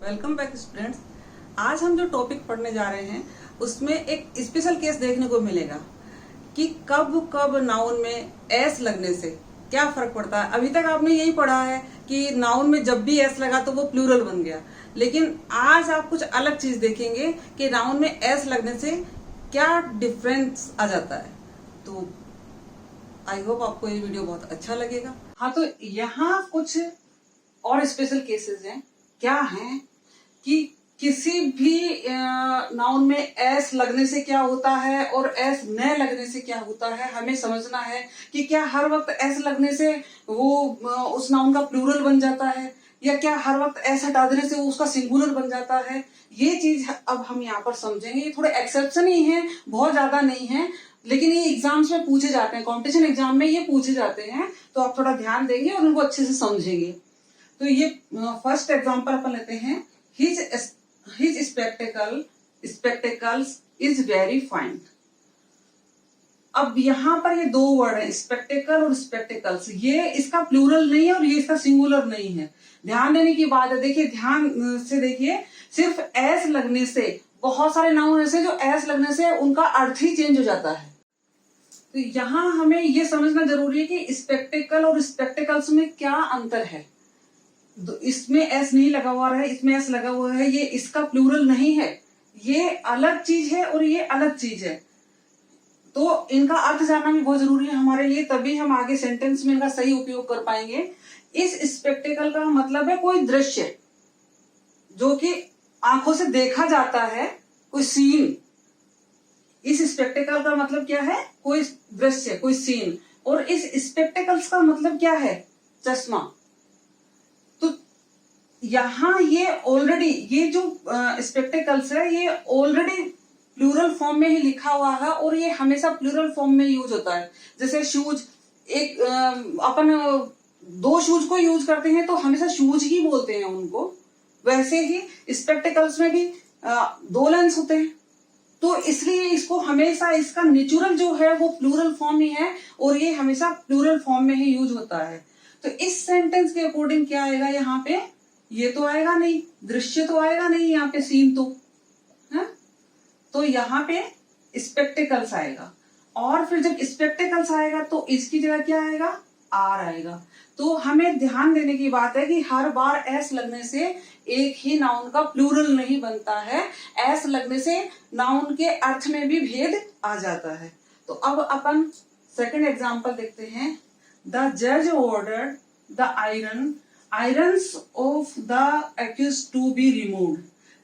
Welcome back students. आज हम जो टॉपिक पढ़ने जा रहे हैं उसमें एक स्पेशल केस देखने को मिलेगा कि कब कब नाउन में एस लगने से क्या फर्क पड़ता है। अभी तक आपने यही पढ़ा है कि नाउन में जब भी एस लगा तो वो प्लूरल बन गया, लेकिन आज आप कुछ अलग चीज देखेंगे कि नाउन में एस लगने से क्या डिफरेंस आ जाता है। तो आई होप आपको ये वीडियो बहुत अच्छा लगेगा। हाँ, तो यहाँ कुछ और स्पेशल केसेस हैं। क्या हैं कि किसी भी नाउन में एस लगने से क्या होता है और एस न लगने से क्या होता है, हमें समझना है कि क्या हर वक्त एस लगने से वो उस नाउन का प्लूरल बन जाता है या क्या हर वक्त एस हटा देने से वो उसका सिंगुलर बन जाता है। ये चीज अब हम यहाँ पर समझेंगे। ये थोड़े एक्सेप्शन ही है, बहुत ज्यादा नहीं है, लेकिन ये एग्जाम्स में पूछे जाते हैं, कॉम्पिटिशन एग्जाम में ये पूछे जाते हैं, तो आप थोड़ा ध्यान देंगे और उनको अच्छे से समझेंगे। तो ये फर्स्ट एग्जांपल अपन लेते हैं। His spectacles is very fine। अब यहाँ पर ये दो वर्ड है, स्पेक्टेकल और स्पेक्टेकल्स। ये इसका प्लूरल नहीं है और ये इसका सिंगुलर नहीं है। ध्यान देने की बात है। देखिए, ध्यान से देखिए, सिर्फ एस लगने से बहुत सारे नाउन ऐसे जो एस लगने से उनका अर्थ ही चेंज हो जाता है। तो यहाँ हमें ये समझना जरूरी है कि स्पेक्टेकल और स्पेक्टेकल्स में क्या अंतर है। इसमें एस नहीं लगा हुआ है, इसमें एस लगा हुआ है, ये इसका प्लूरल नहीं है, ये अलग चीज है और ये अलग चीज है। तो इनका अर्थ जानना भी बहुत जरूरी है हमारे लिए, तभी हम आगे सेंटेंस में इनका सही उपयोग कर पाएंगे। इस स्पेक्टेकल का मतलब है कोई दृश्य जो कि आंखों से देखा जाता है, कोई सीन। इस स्पेक्टेकल का मतलब क्या है? कोई दृश्य, कोई सीन। और इस स्पेक्टेकल्स का मतलब क्या है? चश्मा। यहाँ ये ऑलरेडी, ये जो स्पेक्टेकल्स है ये ऑलरेडी प्लूरल फॉर्म में ही लिखा हुआ है और ये हमेशा प्लूरल फॉर्म में यूज होता है। जैसे शूज, एक अपन दो शूज को यूज करते हैं तो हमेशा शूज ही बोलते हैं उनको, वैसे ही स्पेक्टेकल्स में भी दो लेंस होते हैं। तो इसलिए इसको हमेशा, इसका नेचुरल जो है वो प्लूरल फॉर्म ही है और ये हमेशा प्लूरल फॉर्म में ही यूज होता है। तो इस सेंटेंस के अकॉर्डिंग क्या आएगा यहाँ पे? ये तो आएगा नहीं, दृश्य तो आएगा नहीं, यहाँ पे सीन तो है, तो यहाँ पे स्पेक्टेकल्स आएगा। और फिर जब स्पेक्टेकल्स आएगा तो इसकी जगह क्या आएगा? आर आएगा। तो हमें ध्यान देने की बात है कि हर बार एस लगने से एक ही नाउन का प्लूरल नहीं बनता है, एस लगने से नाउन के अर्थ में भी भेद आ जाता है। तो अब अपन सेकंड एग्जांपल देखते हैं। द जज ordered the irons of the accused to be removed.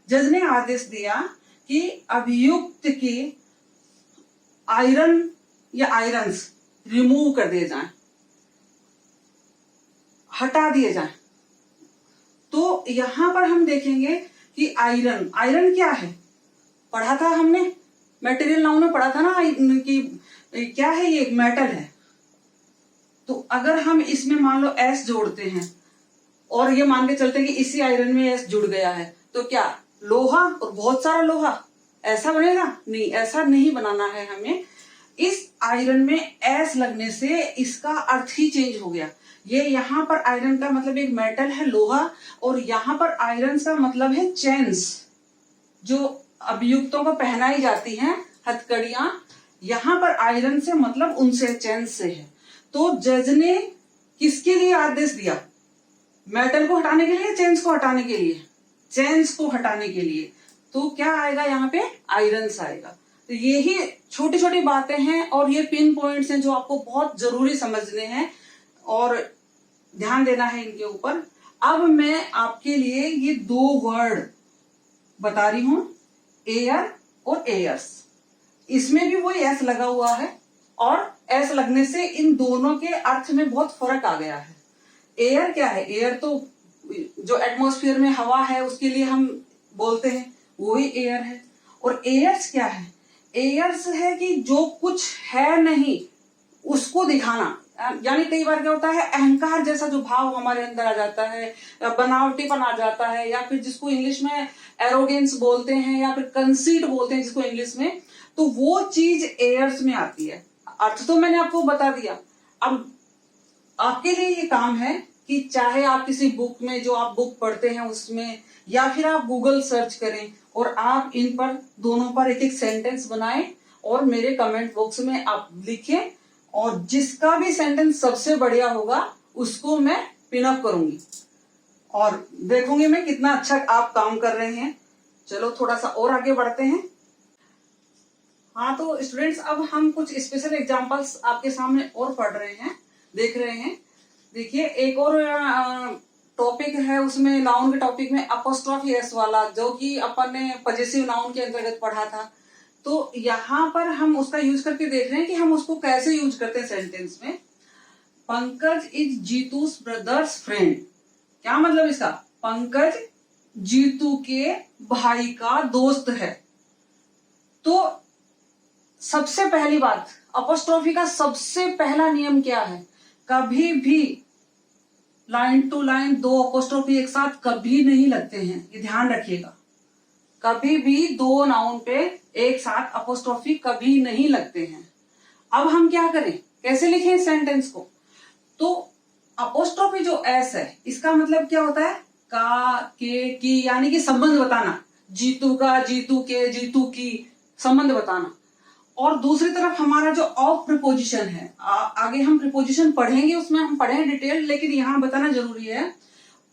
जज ने आदेश दिया कि अभियुक्त के आयरन या आयरन्स रिमूव कर दिए जाएं, हटा दिए जाएं। तो यहां पर हम देखेंगे कि आयरन क्या है? पढ़ा था हमने, मटेरियल नाउन में पढ़ा था ना कि क्या है, ये मेटल है। तो अगर हम इसमें मान लो एस जोड़ते हैं और ये मान के चलते हैं कि इसी आयरन में एस जुड़ गया है, तो क्या लोहा और बहुत सारा लोहा ऐसा बनेगा? नहीं, ऐसा नहीं बनाना है हमें। इस आयरन में एस लगने से इसका अर्थ ही चेंज हो गया। ये यहाँ पर आयरन का मतलब एक मेटल है, लोहा, और यहाँ पर आयरन का मतलब है चेन्स, जो अभियुक्तों को पहनाई जाती हैं, हथकड़ियां। यहाँ पर आयरन से मतलब उनसे, चेन्स से है। तो जज ने किसके लिए आदेश दिया? मेटल को हटाने के लिए, चेन्स को हटाने के लिए? चेन्स को हटाने के लिए। तो क्या आएगा यहाँ पे? आयरन्स आएगा। तो यही छोटी छोटी बातें हैं और ये पिन पॉइंट्स हैं जो आपको बहुत जरूरी समझने हैं और ध्यान देना है इनके ऊपर। अब मैं आपके लिए ये दो वर्ड बता रही हूं, एयर और एयर्स। इसमें भी वही एस लगा हुआ है और एस लगने से इन दोनों के अर्थ में बहुत फर्क आ गया है। एयर क्या है? एयर तो जो एटमॉस्फेयर में हवा है उसके लिए हम बोलते हैं, वो ही एयर है। और एयर्स क्या है? एयर्स है कि जो कुछ है नहीं उसको दिखाना। यानी कई बार क्या होता है, अहंकार जैसा जो भाव हमारे अंदर आ जाता है, बनावटीपन आ जाता है, या फिर जिसको इंग्लिश में एरोगेंस बोलते हैं या फिर कंसीट बोलते हैं जिसको इंग्लिश में, तो वो चीज एयर्स में आती है। अर्थ तो मैंने आपको बता दिया। अब आपके लिए ये काम है कि चाहे आप किसी बुक में जो आप बुक पढ़ते हैं उसमें, या फिर आप गूगल सर्च करें और आप इन पर दोनों पर एक एक सेंटेंस बनाएं और मेरे कमेंट बॉक्स में आप लिखें, और जिसका भी सेंटेंस सबसे बढ़िया होगा उसको मैं पिन अप करूंगी और देखूंगी मैं कितना अच्छा आप काम कर रहे हैं। चलो थोड़ा सा और आगे बढ़ते हैं। हाँ तो स्टूडेंट्स, अब हम कुछ स्पेशल एग्जांपल्स आपके सामने और पढ़ रहे हैं, देख रहे हैं। देखिए एक और टॉपिक है, उसमें नाउन के टॉपिक में अपोस्ट्रोफी एस वाला, जो कि अपन ने पजेसिव नाउन के अंतर्गत पढ़ा था। तो यहाँ पर हम उसका यूज करके देख रहे हैं कि हम उसको कैसे यूज करते हैं सेंटेंस में। Pankaj is Jeetu's brother's friend. क्या मतलब इसका? पंकज जीतू के भाई का दोस्त है। तो सबसे पहली बात, अपोस्ट्रोफी का सबसे पहला नियम क्या है? कभी भी लाइन टू लाइन दो अपोस्ट्रोफी एक साथ कभी नहीं लगते हैं, ये ध्यान रखिएगा। कभी भी दो नाउन पे एक साथ अपोस्ट्रोफी कभी नहीं लगते हैं। अब हम क्या करें, कैसे लिखें इस सेंटेंस को? तो अपोस्ट्रोफी जो एस है, इसका मतलब क्या होता है? का, के, की, यानी कि संबंध बताना। जीतू का, जीतू के, जीतू की, संबंध बताना। और दूसरी तरफ हमारा जो ऑफ प्रीपोजिशन है, आगे हम प्रीपोजिशन पढ़ेंगे, उसमें हम पढ़ेंगे डिटेल, लेकिन यहां बताना जरूरी है।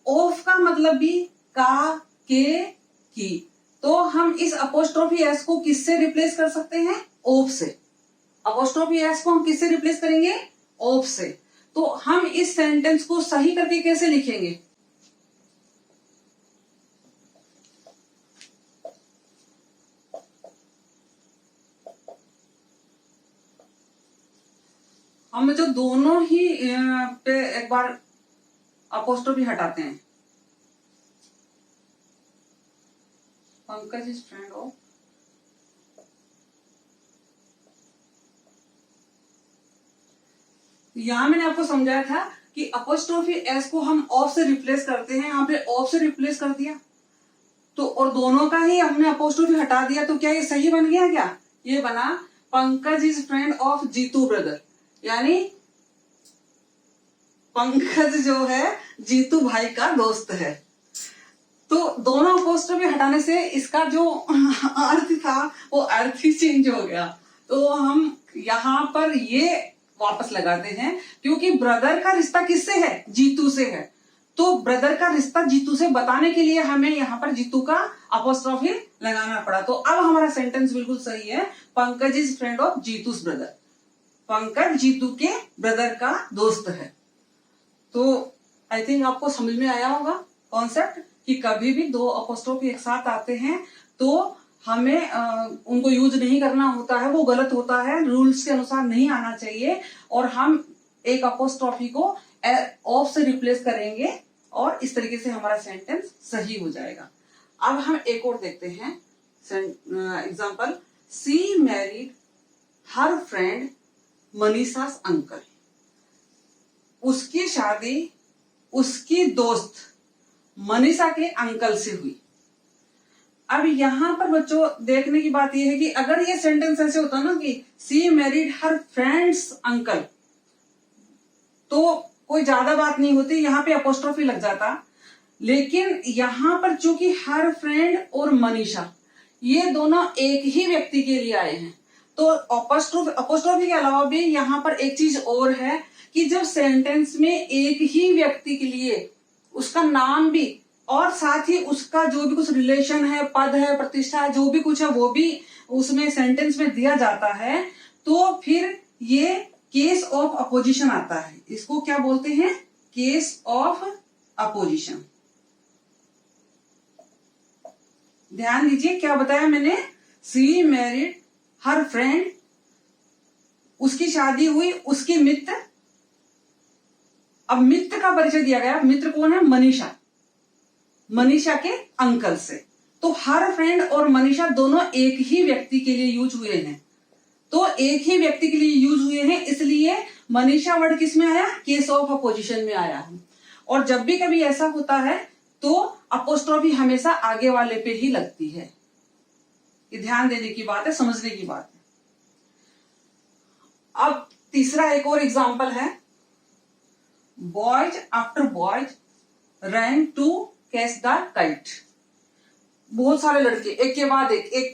ऑफ का मतलब भी का, के, की। तो हम इस अपोस्ट्रोफी एस को किससे रिप्लेस कर सकते हैं? ऑफ से। अपोस्ट्रोफी एस को हम किससे रिप्लेस करेंगे? ऑफ से। तो हम इस सेंटेंस को सही करके कैसे लिखेंगे? हम जो दोनों ही पे एक बार अपोस्ट्रोफी हटाते हैं। पंकज इज फ्रेंड ऑफ, यहां मैंने आपको समझाया था कि अपोस्ट्रोफी एस को हम ऑफ से रिप्लेस करते हैं। यहाँ पे ऑफ से रिप्लेस कर दिया तो, और दोनों का ही हमने अपोस्ट्रोफी हटा दिया, तो क्या ये सही बन गया? क्या ये बना? Pankaj is friend of Jitu brother, यानी पंकज जो है जीतू भाई का दोस्त है। तो दोनों अपोस्ट्रोफी हटाने से इसका जो अर्थ था वो अर्थ ही चेंज हो गया। तो हम यहाँ पर ये वापस लगाते हैं, क्योंकि ब्रदर का रिश्ता किससे है? जीतू से है। तो ब्रदर का रिश्ता जीतू से बताने के लिए हमें यहाँ पर जीतू का अपोस्ट्रोफी लगाना पड़ा। तो अब हमारा सेंटेंस बिल्कुल सही है, Pankaj is friend of Jeetu's brother. Pankaj Jeetu के ब्रदर का दोस्त है। तो आई थिंक आपको समझ में आया होगा कॉन्सेप्ट, कि कभी भी दो अपोस्ट्रोफी एक साथ आते हैं तो हमें उनको यूज नहीं करना होता है, वो गलत होता है, रूल्स के अनुसार नहीं आना चाहिए। और हम एक अपोस्ट्रोफी को ऑफ से रिप्लेस करेंगे और इस तरीके से हमारा सेंटेंस सही हो जाएगा। अब हम एक और देखते हैं example. She married her friend Manisha's uncle. उसकी शादी उसकी दोस्त मनीषा के अंकल से हुई। अब यहां पर बच्चों देखने की बात यह है कि अगर ये सेंटेंस ऐसे होता ना कि सी मैरिड हर फ्रेंड्स अंकल, तो कोई ज्यादा बात नहीं होती, यहाँ पे अपोस्ट्रोफी लग जाता। लेकिन यहाँ पर चूंकि हर फ्रेंड और मनीषा ये दोनों एक ही व्यक्ति के लिए आए हैं, तो अपोस्ट्रोफी के अलावा भी यहाँ पर एक चीज और है कि जब सेंटेंस में एक ही व्यक्ति के लिए उसका नाम भी और साथ ही उसका जो भी कुछ रिलेशन है, पद है, प्रतिष्ठा है, जो भी कुछ है वो भी उसमें सेंटेंस में दिया जाता है, तो फिर ये केस ऑफ अपोजिशन आता है। इसको क्या बोलते हैं? Case of opposition. ध्यान दीजिए क्या बताया मैंने। सी मैरिड हर फ्रेंड, उसकी शादी हुई उसकी मित्र। अब मित्र का परिचय दिया गया, मित्र कौन है? मनीषा, मनीषा के अंकल से। तो हर फ्रेंड और मनीषा दोनों एक ही व्यक्ति के लिए यूज हुए हैं, तो एक ही व्यक्ति के लिए यूज हुए हैं, इसलिए मनीषा वर्ड किस में आया? केस ऑफ अपोजिशन में आया है। और जब भी कभी ऐसा होता है तो अपोस्ट्रोफी हमेशा आगे वाले पे ही लगती है। ये ध्यान देने की बात है, समझने की बात है। अब तीसरा एक और एग्जाम्पल है। Boys after boys ran to catch the kite. बहुत सारे लड़के एक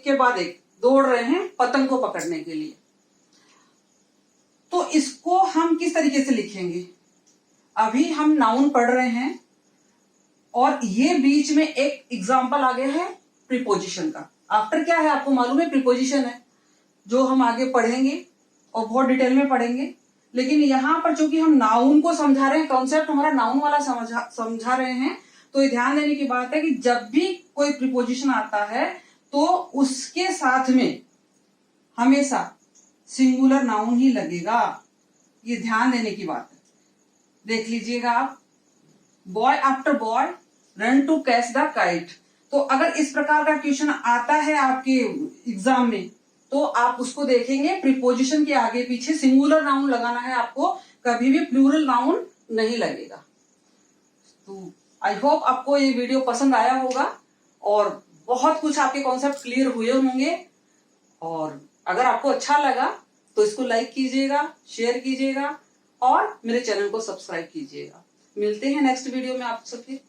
के बाद एक दौड़ रहे हैं पतंग को पकड़ने के लिए। तो इसको हम किस तरीके से लिखेंगे? अभी हम नाउन पढ़ रहे हैं और ये बीच में एक एग्जाम्पल आ गया है प्रीपोजिशन का। आफ्टर क्या है आपको मालूम है? प्रीपोजिशन है, जो हम आगे पढ़ेंगे और बहुत डिटेल में पढ़ेंगे। लेकिन यहां पर चूंकि हम नाउन को समझा रहे हैं, कॉन्सेप्ट हमारा नाउन वाला समझा रहे हैं, तो ये ध्यान देने की बात है कि जब भी कोई प्रीपोजिशन आता है तो उसके साथ में हमेशा सिंगुलर नाउन ही लगेगा। ये ध्यान देने की बात है। देख लीजिएगा आप, boy after boy run to catch the kite. तो अगर इस प्रकार का क्वेश्चन आता है आपके एग्जाम में तो आप उसको देखेंगे, प्रीपोजिशन के आगे पीछे सिंगुलर नाउन लगाना है आपको, कभी भी प्लूरल नाउन नहीं लगेगा। तो आई होप आपको ये वीडियो पसंद आया होगा और बहुत कुछ आपके कॉन्सेप्ट क्लियर हुए होंगे। और अगर आपको अच्छा लगा तो इसको लाइक कीजिएगा, शेयर कीजिएगा और मेरे चैनल को सब्सक्राइब कीजिएगा। मिलते हैं नेक्स्ट वीडियो में आप सबके।